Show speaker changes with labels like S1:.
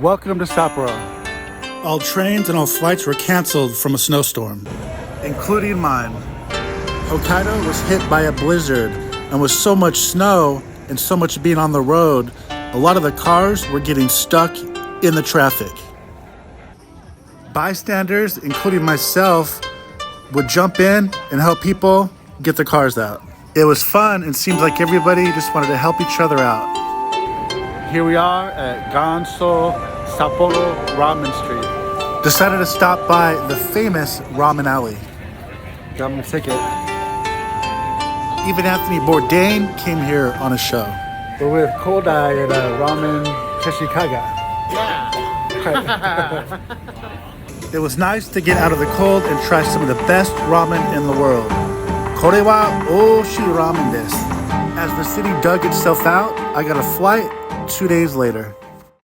S1: Welcome to Sapporo.
S2: All trains and all flights were canceled from a snowstorm,
S1: Including mine.
S2: Hokkaido was hit by a blizzard, and with so much snow and so much being on the road, a lot of the cars were getting stuck in the traffic. Bystanders, including myself, would jump in and help people get the cars out. It was fun and seemed like everybody just wanted to help each other out.
S1: Here we are at Ganso Sapporo Ramen Street.
S2: Decided to stop by the famous ramen alley.
S1: Got my ticket.
S2: Even Anthony Bourdain came here on a show.
S1: We're with Kodai at Ramen Keshikaga.
S2: It was nice to get out of the cold and try some of the best ramen in the world. Kore wa oshii ramen desu. As the city dug itself out, I got a flight 2 days later.